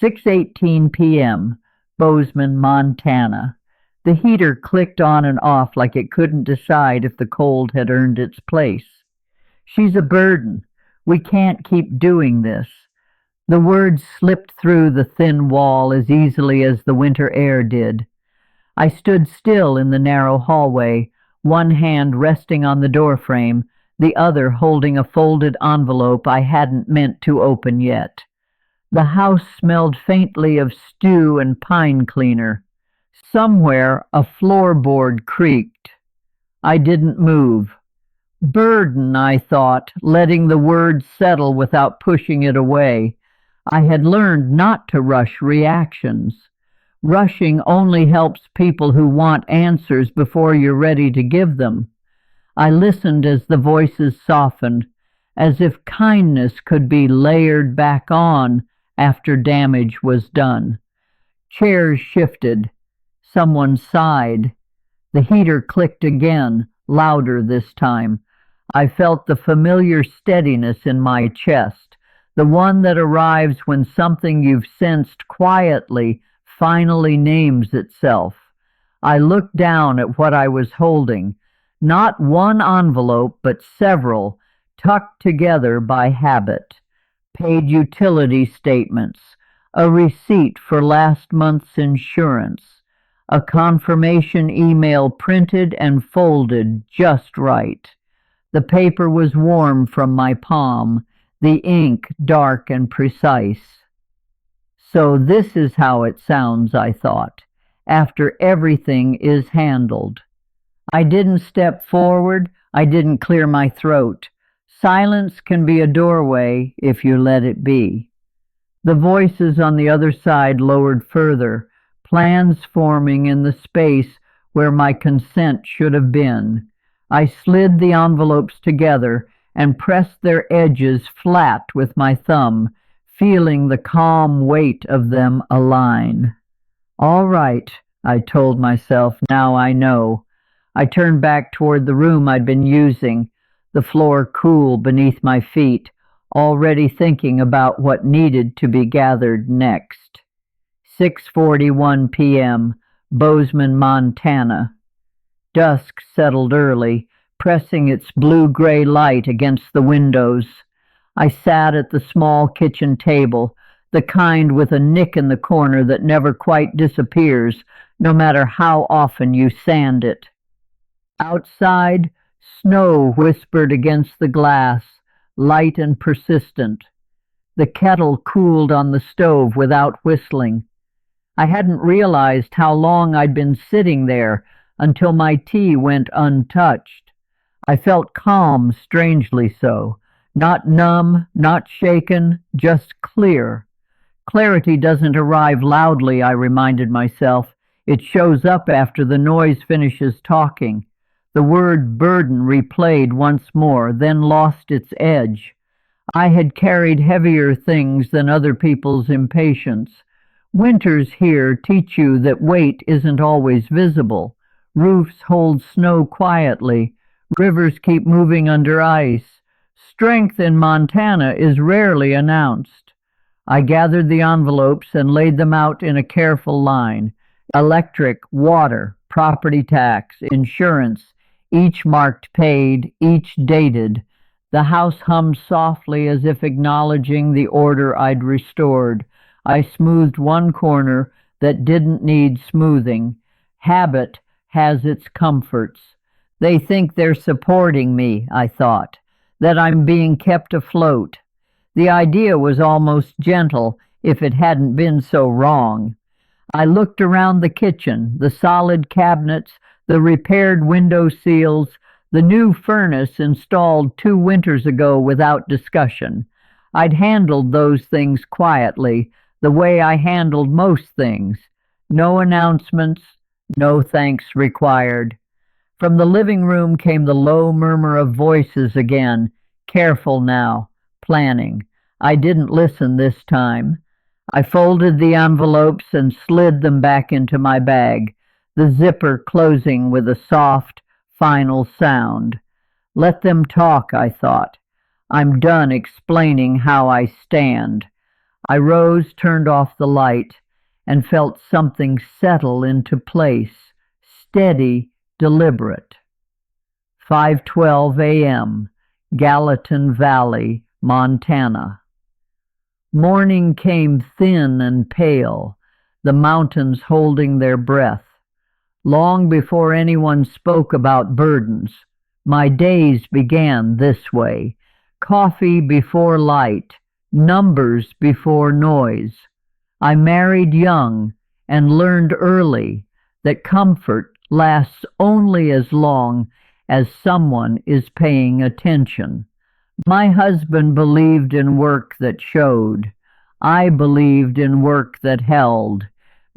6:18 p.m., Bozeman, Montana. The heater clicked on and off like it couldn't decide if the cold had earned its place. She's a burden. We can't keep doing this. The words slipped through the thin wall as easily as the winter air did. I stood still in the narrow hallway, one hand resting on the doorframe, the other holding a folded envelope I hadn't meant to open yet. The house smelled faintly of stew and pine cleaner. Somewhere a floorboard creaked. I didn't move. Burden, I thought, letting the word settle without pushing it away. I had learned not to rush reactions. Rushing only helps people who want answers before you're ready to give them. I listened as the voices softened, as if kindness could be layered back on after damage was done. Chairs shifted. Someone sighed. The heater clicked again, louder this time. I felt the familiar steadiness in my chest, the one that arrives when something you've sensed quietly finally names itself. I looked down at what I was holding, not one envelope, but several, tucked together by habit. Paid utility statements, a receipt for last month's insurance, a confirmation email printed and folded just right. The paper was warm from my palm, the ink dark and precise. So this is how it sounds, I thought, after everything is handled. I didn't step forward, I didn't clear my throat. Silence can be a doorway if you let it be. The voices on the other side lowered further, plans forming in the space where my consent should have been. I slid the envelopes together and pressed their edges flat with my thumb, feeling the calm weight of them align. All right, I told myself, now I know. I turned back toward the room I'd been using, the floor cool beneath my feet, already thinking about what needed to be gathered next. 6:41 p.m., Bozeman, Montana. Dusk settled early, pressing its blue-gray light against the windows. I sat at the small kitchen table, the kind with a nick in the corner that never quite disappears, no matter how often you sand it. Outside, snow whispered against the glass, light and persistent. The kettle cooled on the stove without whistling. I hadn't realized how long I'd been sitting there until my tea went untouched. I felt calm, strangely so. Not numb, not shaken, just clear. Clarity doesn't arrive loudly, I reminded myself. It shows up after the noise finishes talking. The word burden replayed once more, then lost its edge. I had carried heavier things than other people's impatience. Winters here teach you that weight isn't always visible. Roofs hold snow quietly. Rivers keep moving under ice. Strength in Montana is rarely announced. I gathered the envelopes and laid them out in a careful line. Electric, water, property tax, insurance, each marked paid, each dated. The house hummed softly as if acknowledging the order I'd restored. I smoothed one corner that didn't need smoothing. Habit has its comforts. They think they're supporting me, I thought, that I'm being kept afloat. The idea was almost gentle if it hadn't been so wrong. I looked around the kitchen, the solid cabinets, the repaired window seals, the new furnace installed 2 winters ago without discussion. I'd handled those things quietly, the way I handled most things. No announcements, no thanks required. From the living room came the low murmur of voices again, careful now, planning. I didn't listen this time. I folded the envelopes and slid them back into my bag, the zipper closing with a soft, final sound. Let them talk, I thought. I'm done explaining how I stand. I rose, turned off the light, and felt something settle into place, steady, deliberate. 5:12 a.m., Gallatin Valley, Montana. Morning came thin and pale, the mountains holding their breath. Long before anyone spoke about burdens, my days began this way: coffee before light, numbers before noise. I married young and learned early that comfort lasts only as long as someone is paying attention. My husband believed in work that showed. I believed in work that held.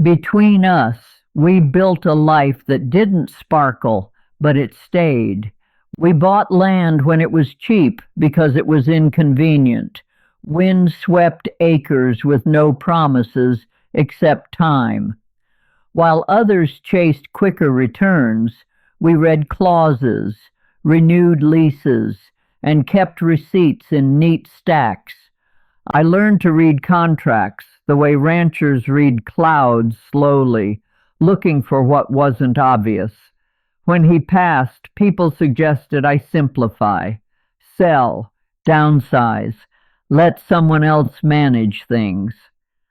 Between us, we built a life that didn't sparkle, but it stayed. We bought land when it was cheap because it was inconvenient. Wind-swept acres with no promises except time. While others chased quicker returns, we read clauses, renewed leases, and kept receipts in neat stacks. I learned to read contracts the way ranchers read clouds slowly, looking for what wasn't obvious. When he passed, people suggested I simplify, sell, downsize, let someone else manage things.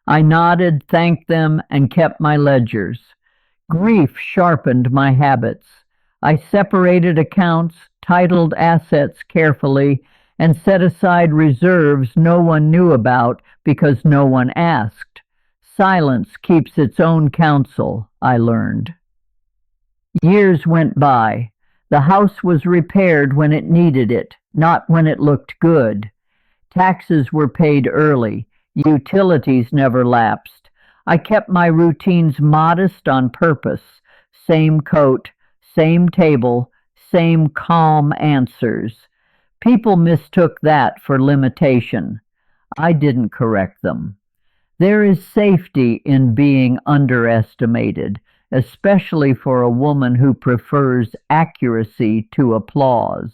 I nodded, thanked them, and kept my ledgers. Grief sharpened my habits. I separated accounts, titled assets carefully, and set aside reserves no one knew about because no one asked. Silence keeps its own counsel, I learned. Years went by. The house was repaired when it needed it, not when it looked good. Taxes were paid early. Utilities never lapsed. I kept my routines modest on purpose. Same coat, same table, same calm answers. People mistook that for limitation. I didn't correct them. There is safety in being underestimated, especially for a woman who prefers accuracy to applause.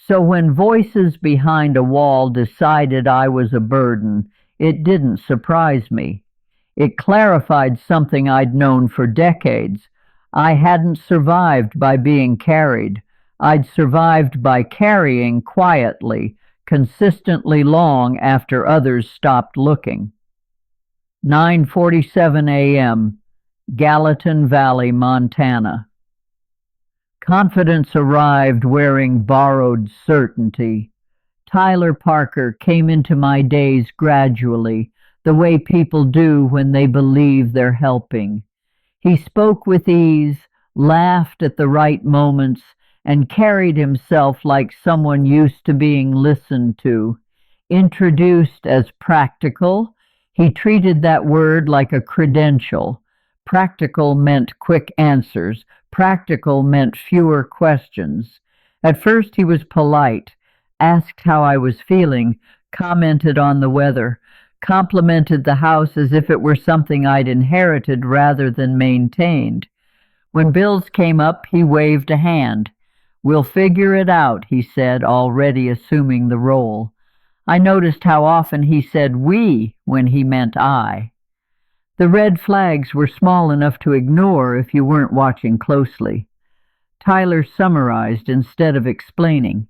So when voices behind a wall decided I was a burden, it didn't surprise me. It clarified something I'd known for decades. I hadn't survived by being carried. I'd survived by carrying quietly, consistently long after others stopped looking. 9:47 a.m., Gallatin Valley, Montana. Confidence arrived wearing borrowed certainty. Tyler Parker came into my days gradually, the way people do when they believe they're helping. He spoke with ease, laughed at the right moments, and carried himself like someone used to being listened to. Introduced as practical, he treated that word like a credential. Practical meant quick answers. Practical meant fewer questions. At first he was polite, asked how I was feeling, commented on the weather, complimented the house as if it were something I'd inherited rather than maintained. When bills came up, he waved a hand. "We'll figure it out," he said, already assuming the role. I noticed how often he said "we" when he meant I. The red flags were small enough to ignore if you weren't watching closely. Tyler summarized instead of explaining.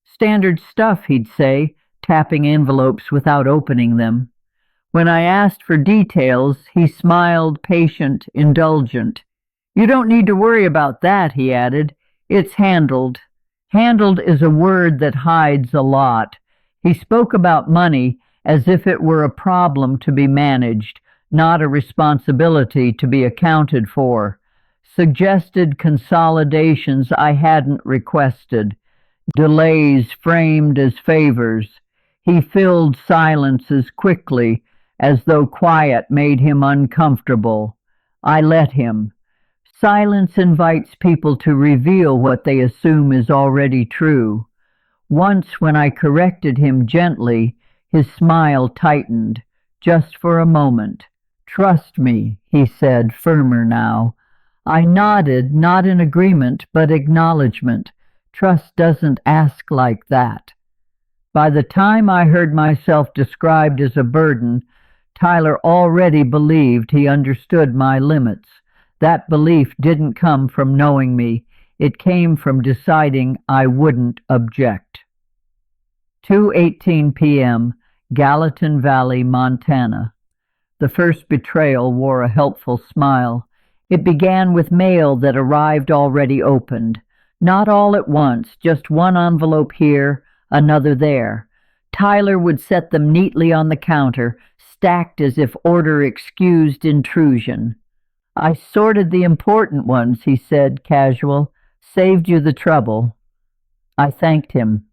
"Standard stuff," he'd say, tapping envelopes without opening them. When I asked for details, he smiled, patient, indulgent. "You don't need to worry about that," he added. "It's handled." Handled is a word that hides a lot. He spoke about money as if it were a problem to be managed, not a responsibility to be accounted for. Suggested consolidations I hadn't requested. Delays framed as favors. He filled silences quickly, as though quiet made him uncomfortable. I let him. Silence invites people to reveal what they assume is already true. Once, when I corrected him gently, his smile tightened, just for a moment. "Trust me," he said, firmer now. I nodded, not in agreement, but acknowledgement. Trust doesn't ask like that. By the time I heard myself described as a burden, Tyler already believed he understood my limits. That belief didn't come from knowing me. It came from deciding I wouldn't object. 2:18 p.m., Gallatin Valley, Montana. The first betrayal wore a helpful smile. It began with mail that arrived already opened. Not all at once, just one envelope here, another there. Tyler would set them neatly on the counter, stacked as if order excused intrusion. "I sorted the important ones," he said, casual. "Saved you the trouble." I thanked him.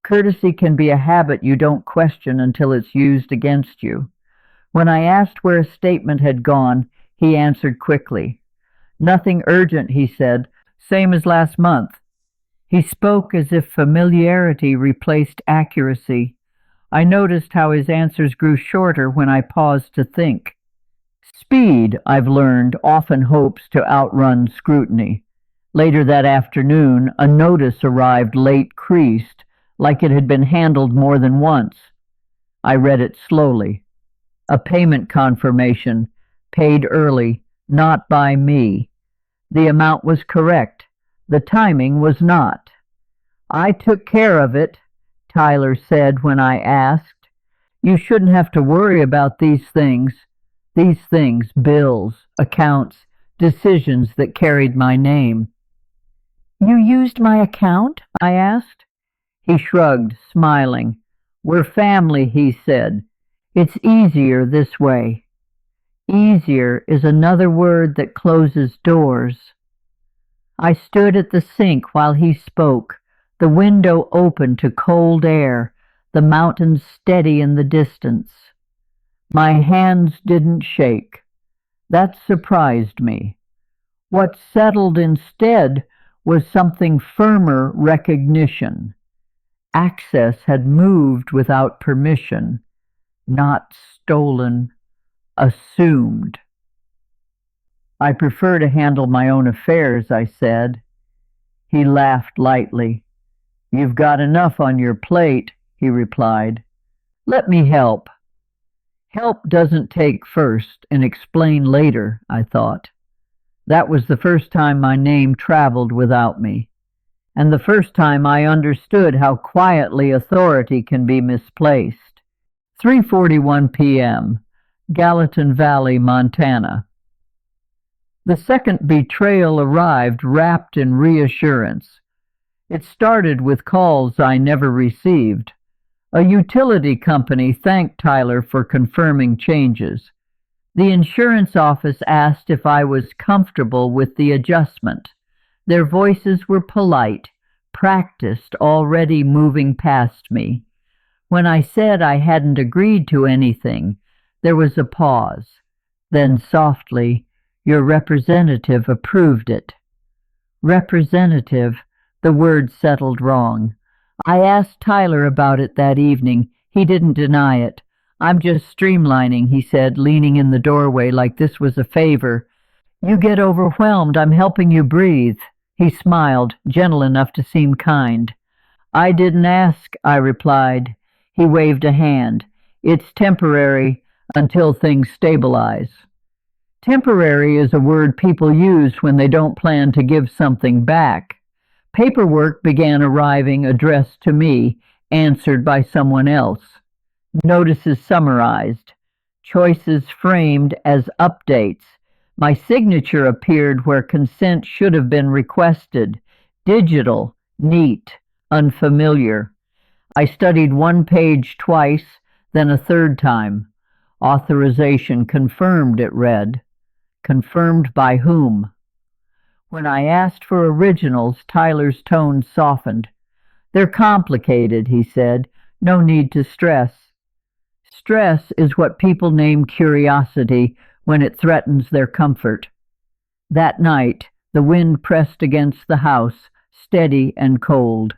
Courtesy can be a habit you don't question until it's used against you. When I asked where a statement had gone, he answered quickly. "Nothing urgent," he said. "Same as last month." He spoke as if familiarity replaced accuracy. I noticed how his answers grew shorter when I paused to think. Speed, I've learned, often hopes to outrun scrutiny. Later that afternoon, a notice arrived late creased, like it had been handled more than once. I read it slowly. A payment confirmation, paid early, not by me. The amount was correct. The timing was not. "I took care of it," Tyler said when I asked. "You shouldn't have to worry about these things." These things, bills, accounts, decisions that carried my name. "You used my account?" I asked. He shrugged, smiling. "We're family," he said. "It's easier this way." Easier is another word that closes doors. I stood at the sink while he spoke, the window open to cold air, the mountains steady in the distance. My hands didn't shake. That surprised me. What settled instead was something firmer recognition. Access had moved without permission, not stolen, assumed. "I prefer to handle my own affairs," I said. He laughed lightly. "You've got enough on your plate," he replied. "Let me help." Help doesn't take first and explain later, I thought. That was the first time my name traveled without me, and the first time I understood how quietly authority can be misplaced. 3:41 p.m., Gallatin Valley, Montana. The second betrayal arrived wrapped in reassurance. It started with calls I never received. A utility company thanked Tyler for confirming changes. The insurance office asked if I was comfortable with the adjustment. Their voices were polite, practiced, already moving past me. When I said I hadn't agreed to anything, there was a pause. Then softly, "Your representative approved it." Representative, the word settled wrong. I asked Tyler about it that evening. He didn't deny it. "I'm just streamlining," he said, leaning in the doorway like this was a favor. "You get overwhelmed. I'm helping you breathe." He smiled, gentle enough to seem kind. "I didn't ask," I replied. He waved a hand. "It's temporary until things stabilize." Temporary is a word people use when they don't plan to give something back. Paperwork began arriving addressed to me, answered by someone else. Notices summarized. Choices framed as updates. My signature appeared where consent should have been requested. Digital, neat, unfamiliar. I studied one page twice, then a third time. Authorization confirmed, it read. Confirmed by whom? When I asked for originals, Tyler's tone softened. "They're complicated," he said. "No need to stress." Stress is what people name curiosity when it threatens their comfort. That night, the wind pressed against the house, steady and cold.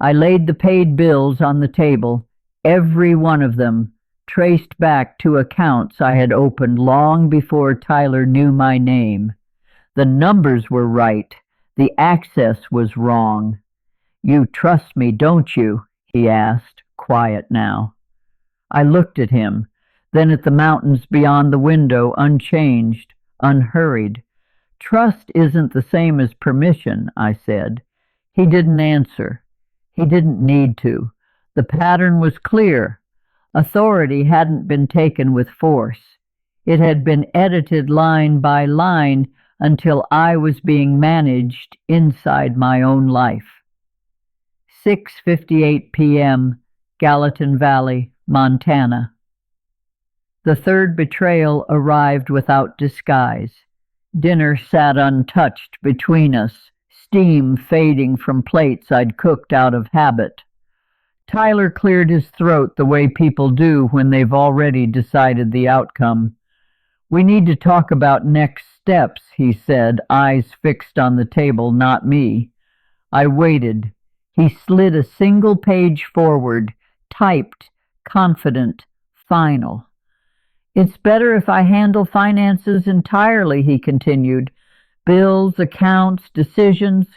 I laid the paid bills on the table, every one of them, traced back to accounts I had opened long before Tyler knew my name. The numbers were right. The access was wrong. "You trust me, don't you?" he asked, quiet now. I looked at him, then at the mountains beyond the window, unchanged, unhurried. Trust isn't the same as permission, I said. He didn't answer. He didn't need to. The pattern was clear. Authority hadn't been taken with force. It had been edited line by line until I was being managed inside my own life. 6:58 p.m., Gallatin Valley, Montana. The third betrayal arrived without disguise. Dinner sat untouched between us, steam fading from plates I'd cooked out of habit. Tyler cleared his throat the way people do when they've already decided the outcome. "We need to talk about next steps," he said, eyes fixed on the table, not me. I waited. He slid a single page forward, typed, confident, final. "It's better if I handle finances entirely," he continued. "Bills, accounts, decisions.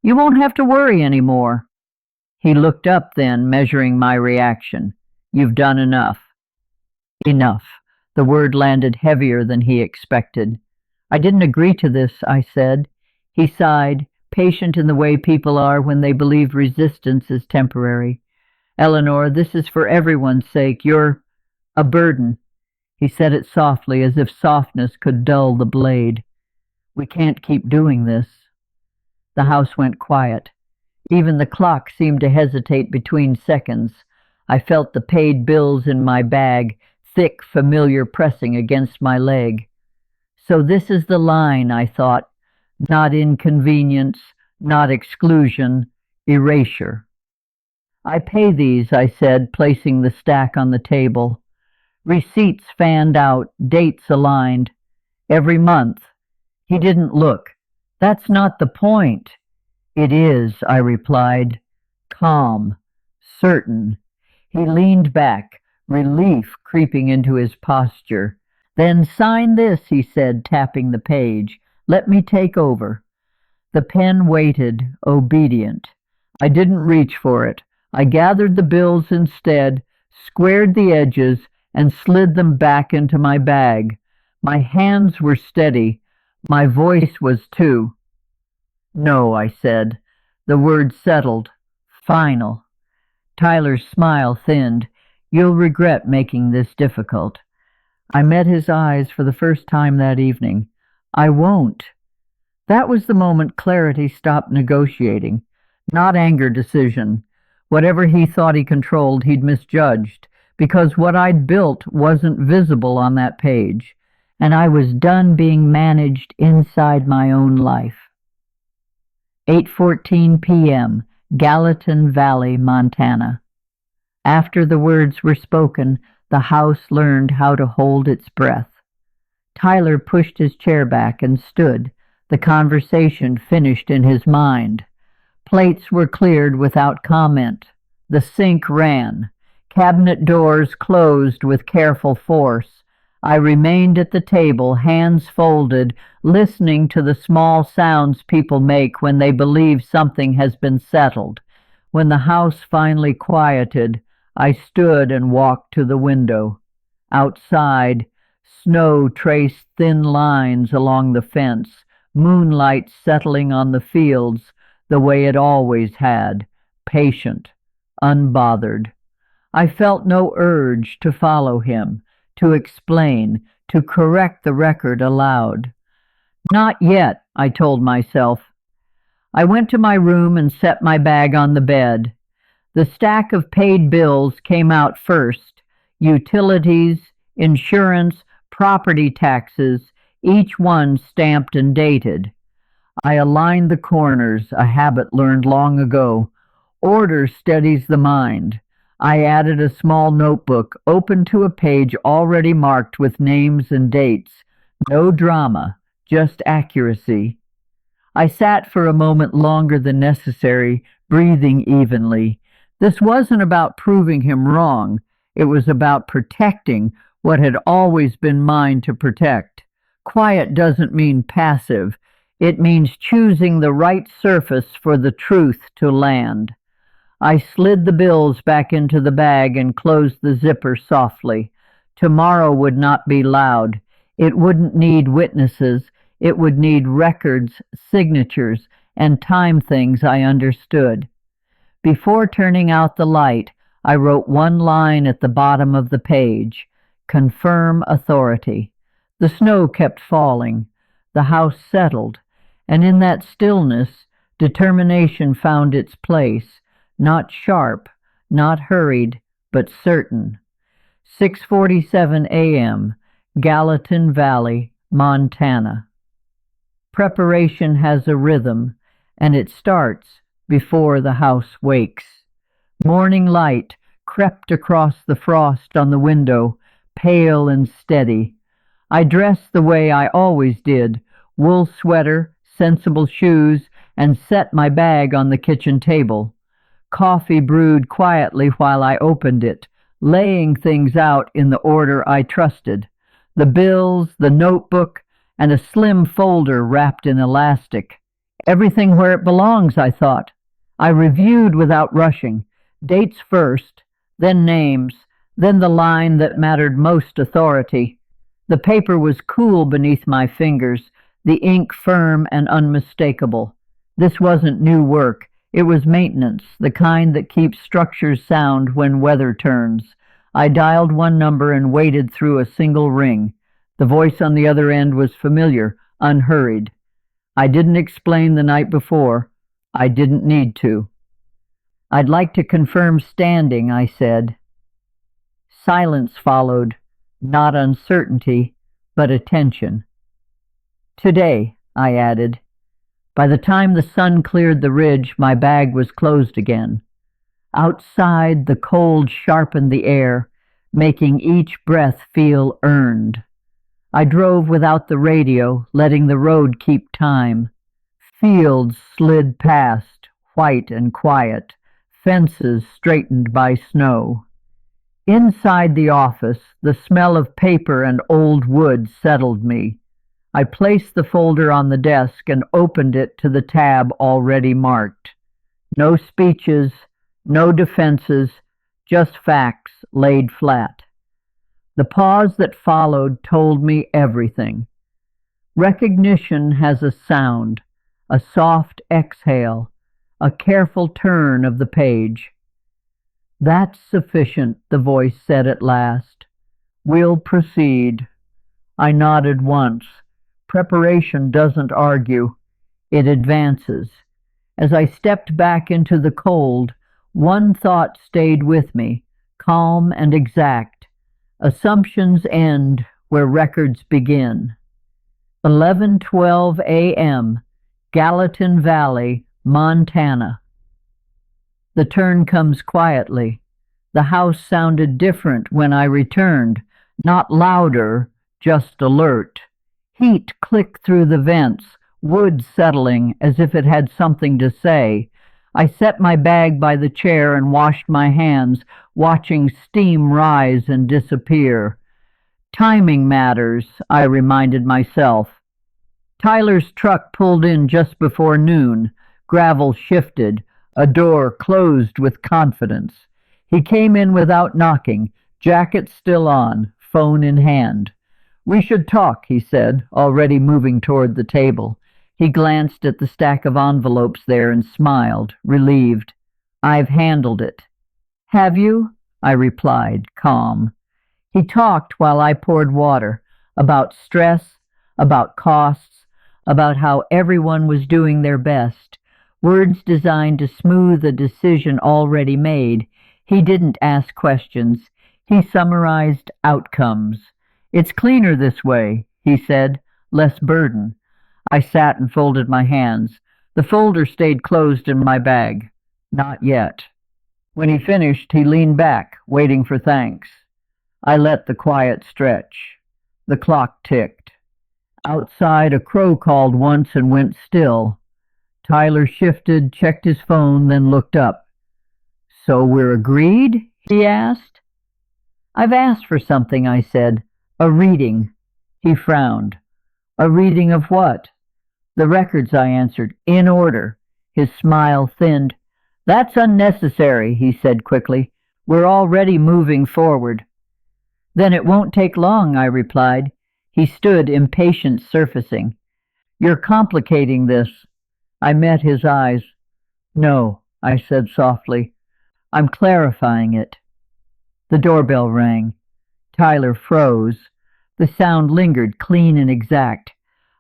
You won't have to worry anymore." He looked up then, measuring my reaction. "You've done enough." Enough. The word landed heavier than he expected. "I didn't agree to this," I said. He sighed, patient in the way people are when they believe resistance is temporary. "Eleanor, this is for everyone's sake. You're a burden." He said it softly, as if softness could dull the blade. "We can't keep doing this." The house went quiet. Even the clock seemed to hesitate between seconds. I felt the paid bills in my bag, thick, familiar pressing against my leg. So this is the line, I thought. Not inconvenience, not exclusion, erasure. "I pay these," I said, placing the stack on the table. Receipts fanned out, dates aligned. "Every month." He didn't look. "That's not the point." "It is," I replied, calm, certain. He leaned back, relief creeping into his posture. "Then sign this," he said, tapping the page. "Let me take over." The pen waited, obedient. I didn't reach for it. I gathered the bills instead, squared the edges, and slid them back into my bag. My hands were steady. My voice was too. "No," I said. The word settled. Final. Tyler's smile thinned. "You'll regret making this difficult." I met his eyes for the first time that evening. "I won't." That was the moment clarity stopped negotiating. Not anger, decision. Whatever he thought he controlled, he'd misjudged, because what I'd built wasn't visible on that page, and I was done being managed inside my own life. 8:14 p.m., Gallatin Valley, Montana. After the words were spoken, the house learned how to hold its breath. Tyler pushed his chair back and stood, the conversation finished in his mind. Plates were cleared without comment. The sink ran. Cabinet doors closed with careful force. I remained at the table, hands folded, listening to the small sounds people make when they believe something has been settled. When the house finally quieted, I stood and walked to the window. Outside, snow traced thin lines along the fence, moonlight settling on the fields the way it always had, patient, unbothered. I felt no urge to follow him, to explain, to correct the record aloud. Not yet, I told myself. I went to my room and set my bag on the bed. The stack of paid bills came out first. Utilities, insurance, property taxes, each one stamped and dated. I aligned the corners, a habit learned long ago. Order steadies the mind. I added a small notebook, open to a page already marked with names and dates. No drama, just accuracy. I sat for a moment longer than necessary, breathing evenly. This wasn't about proving him wrong. It was about protecting what had always been mine to protect. Quiet doesn't mean passive. It means choosing the right surface for the truth to land. I slid the bills back into the bag and closed the zipper softly. Tomorrow would not be loud. It wouldn't need witnesses. It would need records, signatures, and time things I understood. Before turning out the light, I wrote one line at the bottom of the page: confirm authority. The snow kept falling. The house settled, and in that stillness, determination found its place, not sharp, not hurried, but certain. 6:47 a.m., Gallatin Valley, Montana. Preparation has a rhythm, and it starts before the house wakes. Morning light crept across the frost on the window, pale and steady. I dressed the way I always did, wool sweater, sensible shoes, and set my bag on the kitchen table. Coffee brewed quietly while I opened it, laying things out in the order I trusted: the bills, the notebook, and a slim folder wrapped in elastic. Everything where it belongs, I thought. I reviewed without rushing. Dates first, then names, then the line that mattered most: authority. The paper was cool beneath my fingers, the ink firm and unmistakable. This wasn't new work. It was maintenance, the kind that keeps structures sound when weather turns. I dialed one number and waited through a single ring. The voice on the other end was familiar, unhurried. I didn't explain the night before. I didn't need to. "I'd like to confirm standing," I said. Silence followed, not uncertainty, but attention. "Today," I added. By the time the sun cleared the ridge, my bag was closed again. Outside, the cold sharpened the air, making each breath feel earned. I drove without the radio, letting the road keep time. Fields slid past, white and quiet, fences straightened by snow. Inside the office, the smell of paper and old wood settled me. I placed the folder on the desk and opened it to the tab already marked. No speeches, no defenses, just facts laid flat. The pause that followed told me everything. Recognition has a sound, a soft exhale, a careful turn of the page. "That's sufficient," the voice said at last. "We'll proceed." I nodded once. Preparation doesn't argue. It advances. As I stepped back into the cold, one thought stayed with me, calm and exact. Assumptions end where records begin. 11:12 a.m., Gallatin Valley, Montana. The turn comes quietly. The house sounded different when I returned, not louder, just alert. Heat clicked through the vents, wood settling as if it had something to say. I set my bag by the chair and washed my hands, watching steam rise and disappear. Timing matters, I reminded myself. Tyler's truck pulled in just before noon. Gravel shifted. A door closed with confidence. He came in without knocking, jacket still on, phone in hand. "We should talk," he said, already moving toward the table. He glanced at the stack of envelopes there and smiled, relieved. "I've handled it." "Have you?" I replied, calm. He talked while I poured water, about stress, about costs, about how everyone was doing their best, words designed to smooth a decision already made. He didn't ask questions. He summarized outcomes. "It's cleaner this way," he said, "less burden." I sat and folded my hands. The folder stayed closed in my bag. Not yet. When he finished, he leaned back, waiting for thanks. I let the quiet stretch. The clock ticked. Outside, a crow called once and went still. Tyler shifted, checked his phone, then looked up. "So we're agreed?" he asked. "I've asked for something," I said. "A reading." He frowned. "A reading of what?" "The records," I answered. "In order." His smile thinned. "That's unnecessary," he said quickly. "We're already moving forward." "Then it won't take long," I replied. He stood, impatience surfacing. "You're complicating this." I met his eyes. "No," I said softly. "I'm clarifying it." The doorbell rang. Tyler froze. The sound lingered, clean and exact.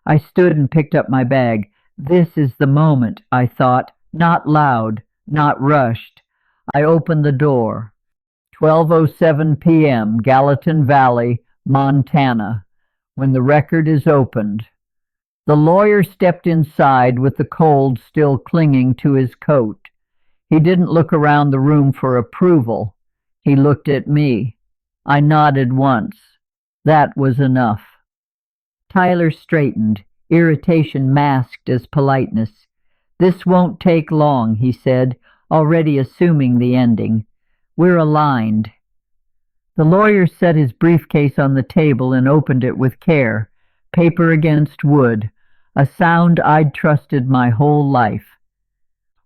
I stood and picked up my bag. This is the moment, I thought, not loud, not rushed. I opened the door. 12:07 p.m., Gallatin Valley, Montana. When the record is opened. The lawyer stepped inside with the cold still clinging to his coat. He didn't look around the room for approval. He looked at me. I nodded once. That was enough. Tyler straightened, irritation masked as politeness. "This won't take long," he said, already assuming the ending. "We're aligned." The lawyer set his briefcase on the table and opened it with care, paper against wood, a sound I'd trusted my whole life.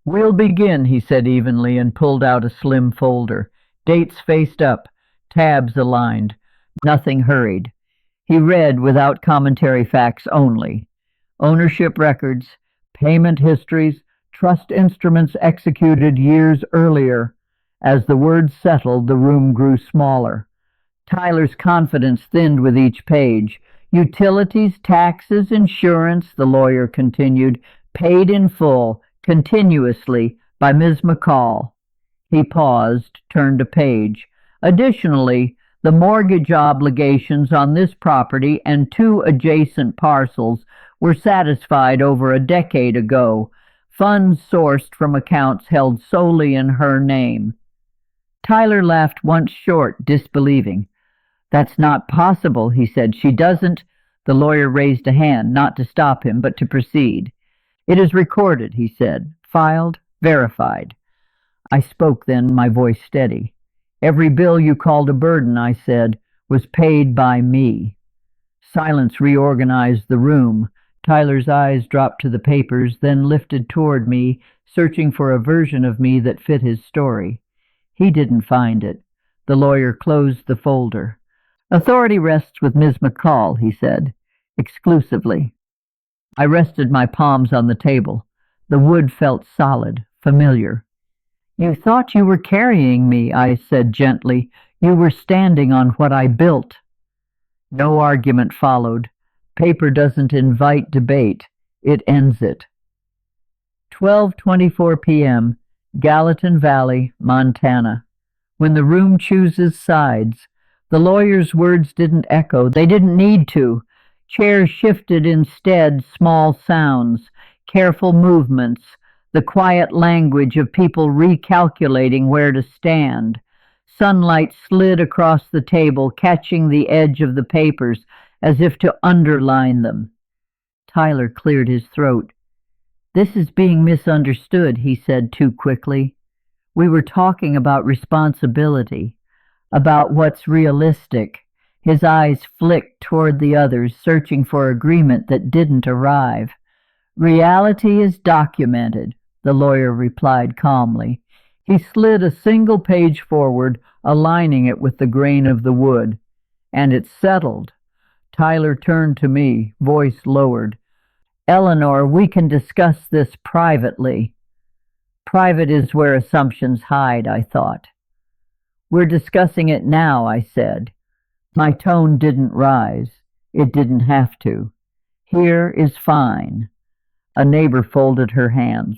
"We'll begin," he said evenly, and pulled out a slim folder. Dates faced up, tabs aligned. Nothing hurried. He read without commentary, facts only. Ownership records, payment histories, trust instruments executed years earlier. As the words settled, the room grew smaller. Tyler's confidence thinned with each page. "Utilities, taxes, insurance," the lawyer continued, "paid in full, continuously, by Ms. McCall." He paused, turned a page. "Additionally, the mortgage obligations on this property and two adjacent parcels were satisfied over a decade ago, funds sourced from accounts held solely in her name." Tyler laughed once short, disbelieving. "That's not possible," he said. "She doesn't—" The lawyer raised a hand, not to stop him, but to proceed. "It is recorded," he said. "Filed, verified." I spoke then, my voice steady. "Every bill you called a burden," I said, "was paid by me." Silence reorganized the room. Tyler's eyes dropped to the papers, then lifted toward me, searching for a version of me that fit his story. He didn't find it. The lawyer closed the folder. "Authority rests with Ms. McCall," he said, "exclusively." I rested my palms on the table. The wood felt solid, familiar. "You thought you were carrying me," I said gently. "You were standing on what I built." No argument followed. Paper doesn't invite debate. It ends it. 12:24 p.m., Gallatin Valley, Montana. When the room chooses sides. The lawyer's words didn't echo. They didn't need to. Chairs shifted instead, small sounds, careful movements, the quiet language of people recalculating where to stand. Sunlight slid across the table, catching the edge of the papers as if to underline them. Tyler cleared his throat. "This is being misunderstood," he said too quickly. "We were talking about responsibility, about what's realistic." His eyes flicked toward the others, searching for agreement that didn't arrive. "Reality is documented," the lawyer replied calmly. He slid a single page forward, aligning it with the grain of the wood. "And it's settled." Tyler turned to me, voice lowered. "Eleanor, we can discuss this privately." Private is where assumptions hide, I thought. "We're discussing it now," I said. My tone didn't rise. It didn't have to. "Here is fine." A neighbor folded her hands.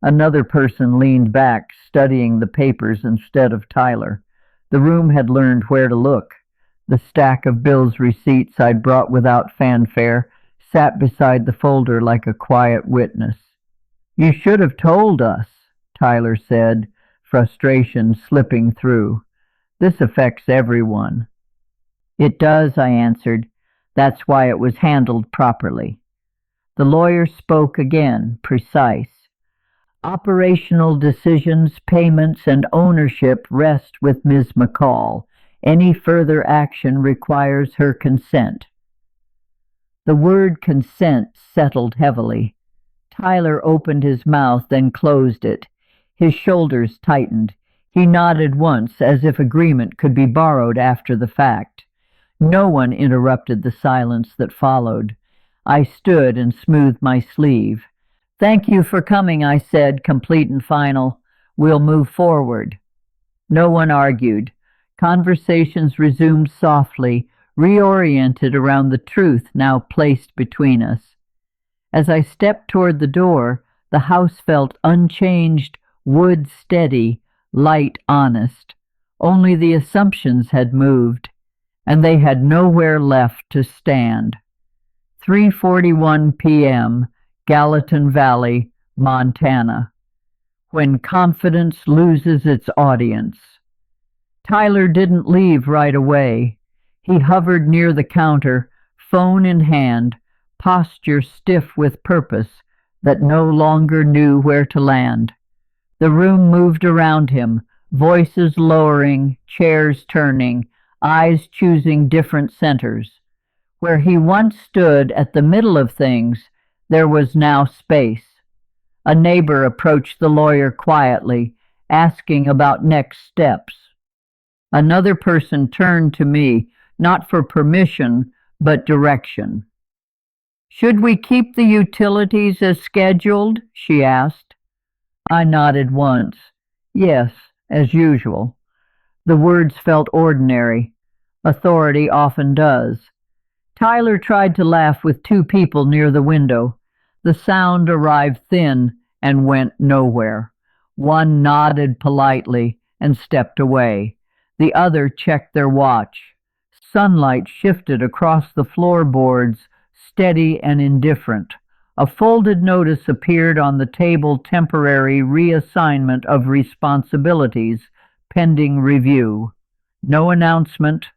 Another person leaned back, studying the papers instead of Tyler. The room had learned where to look. The stack of bills receipts I'd brought without fanfare sat beside the folder like a quiet witness. "You should have told us," Tyler said, frustration slipping through. "This affects everyone." "It does," I answered. "That's why it was handled properly." The lawyer spoke again, precise. "Operational decisions, payments, and ownership rest with Ms. McCall. Any further action requires her consent." The word consent settled heavily. Tyler opened his mouth, then closed it. His shoulders tightened. He nodded once, as if agreement could be borrowed after the fact. No one interrupted the silence that followed. I stood and smoothed my sleeve. "Thank you for coming," I said, complete and final. "We'll move forward." No one argued. Conversations resumed softly, reoriented around the truth now placed between us. As I stepped toward the door, the house felt unchanged, wood steady, light honest. Only the assumptions had moved, and they had nowhere left to stand. 3:41 p.m., Gallatin Valley, Montana. When confidence loses its audience. Tyler didn't leave right away. He hovered near the counter, phone in hand, posture stiff with purpose that no longer knew where to land. The room moved around him, voices lowering, chairs turning, eyes choosing different centers. Where he once stood at the middle of things, there was now space. A neighbor approached the lawyer quietly, asking about next steps. Another person turned to me, not for permission, but direction. "Should we keep the utilities as scheduled?" she asked. I nodded once. Yes, as usual. The words felt ordinary. Authority often does. Tyler tried to laugh with two people near the window. The sound arrived thin and went nowhere. One nodded politely and stepped away. The other checked their watch. Sunlight shifted across the floorboards, steady and indifferent. A folded notice appeared on the table, temporary reassignment of responsibilities, pending review. No announcement,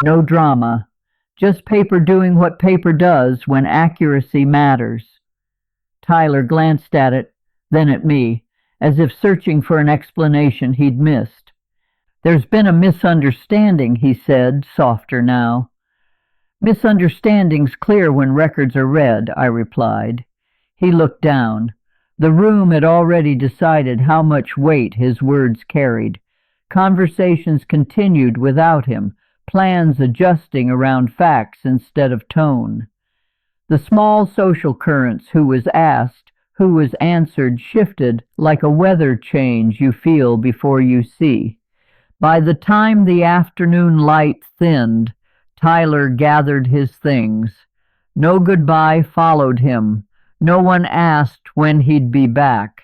no drama, just paper doing what paper does when accuracy matters. Tyler glanced at it, then at me, as if searching for an explanation he'd missed. "There's been a misunderstanding," he said, softer now. "Misunderstandings clear when records are read," I replied. He looked down. The room had already decided how much weight his words carried. Conversations continued without him, plans adjusting around facts instead of tone. The small social currents, who was asked, who was answered, shifted like a weather change you feel before you see. By the time the afternoon light thinned, Tyler gathered his things. No goodbye followed him. No one asked when he'd be back.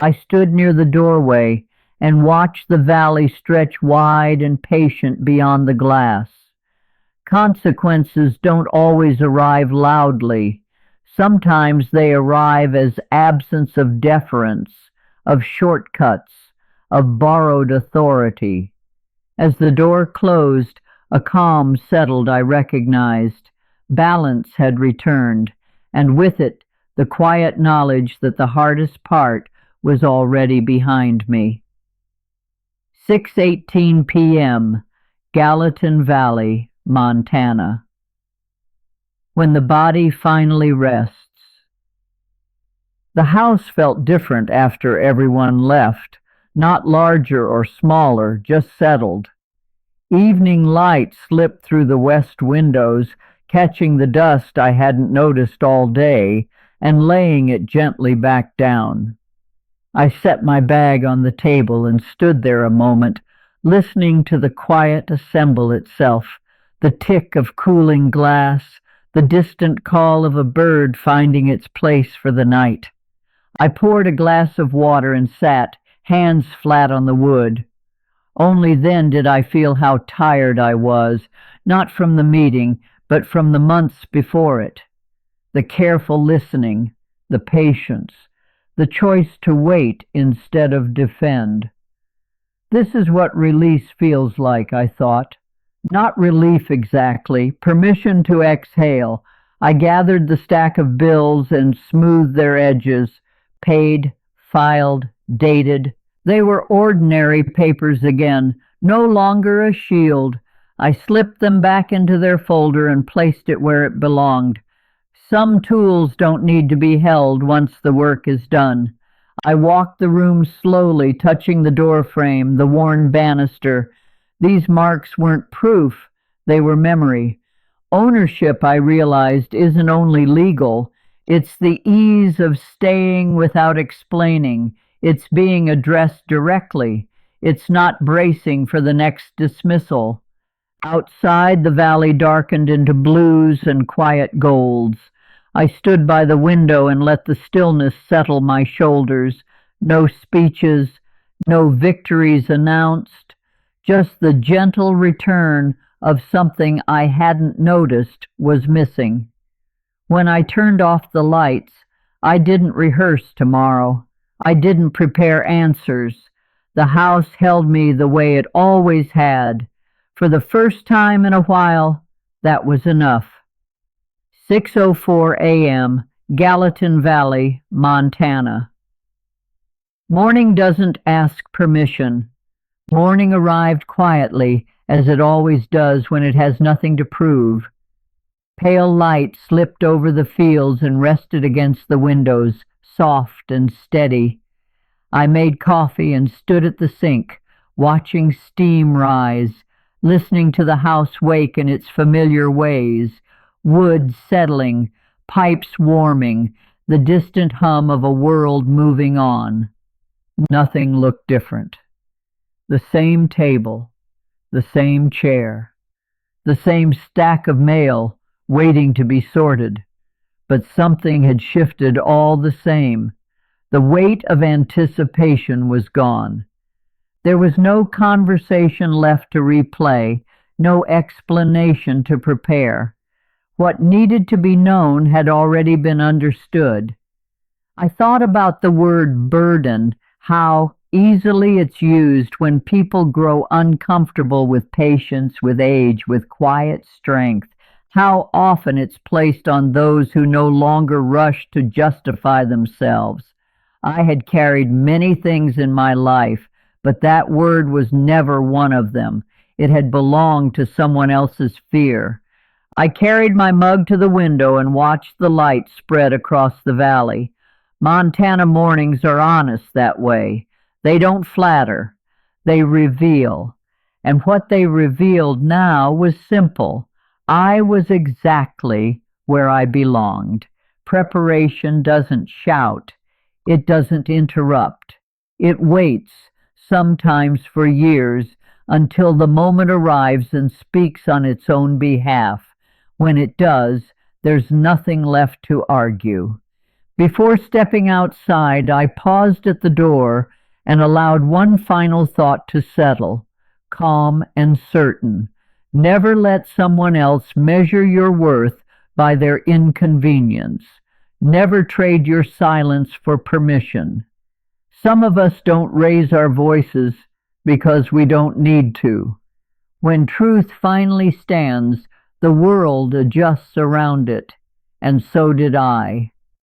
I stood near the doorway and watched the valley stretch wide and patient beyond the glass. Consequences don't always arrive loudly. Sometimes they arrive as absence of deference, of shortcuts, of borrowed authority. As the door closed, a calm settled I recognized. Balance had returned, and with it the quiet knowledge that the hardest part was already behind me. 6:18 p.m., Gallatin Valley, Montana. When the body finally rests. The house felt different after everyone left, not larger or smaller, just settled. Evening light slipped through the west windows, catching the dust I hadn't noticed all day and laying it gently back down. I set my bag on the table and stood there a moment, listening to the quiet assemble itself, the tick of cooling glass, the distant call of a bird finding its place for the night. I poured a glass of water and sat, hands flat on the wood. Only then did I feel how tired I was, not from the meeting, but from the months before it. The careful listening, the patience, the choice to wait instead of defend. This is what release feels like, I thought. Not relief exactly, permission to exhale. I gathered the stack of bills and smoothed their edges, paid, filed, dated. They were ordinary papers again, no longer a shield. I slipped them back into their folder and placed it where it belonged. Some tools don't need to be held once the work is done. I walked the room slowly, touching the door frame, the worn banister. These marks weren't proof, they were memory. Ownership, I realized, isn't only legal, it's the ease of staying without explaining. It's being addressed directly. It's not bracing for the next dismissal. Outside, the valley darkened into blues and quiet golds. I stood by the window and let the stillness settle my shoulders. No speeches, no victories announced, just the gentle return of something I hadn't noticed was missing. When I turned off the lights, I didn't rehearse tomorrow. I didn't prepare answers. The house held me the way it always had. For the first time in a while, that was enough. 6:04 a.m., Gallatin Valley, Montana. Morning doesn't ask permission. Morning arrived quietly, as it always does when it has nothing to prove. Pale light slipped over the fields and rested against the windows, soft and steady. I made coffee and stood at the sink, watching steam rise, listening to the house wake in its familiar ways, wood settling, pipes warming, the distant hum of a world moving on. Nothing looked different. The same table, the same chair, the same stack of mail waiting to be sorted, but something had shifted all the same. The weight of anticipation was gone. There was no conversation left to replay, no explanation to prepare. What needed to be known had already been understood. I thought about the word burden, how easily it's used when people grow uncomfortable with patience, with age, with quiet strength, how often it's placed on those who no longer rush to justify themselves. I had carried many things in my life, but that word was never one of them. It had belonged to someone else's fear. I carried my mug to the window and watched the light spread across the valley. Montana mornings are honest that way. They don't flatter. They reveal. And what they revealed now was simple. I was exactly where I belonged. Preparation doesn't shout. It doesn't interrupt. It waits, sometimes for years, until the moment arrives and speaks on its own behalf. When it does, there's nothing left to argue. Before stepping outside, I paused at the door and allowed one final thought to settle, calm and certain. Never let someone else measure your worth by their inconvenience. Never trade your silence for permission. Some of us don't raise our voices because we don't need to. When truth finally stands, the world adjusts around it, and so did I.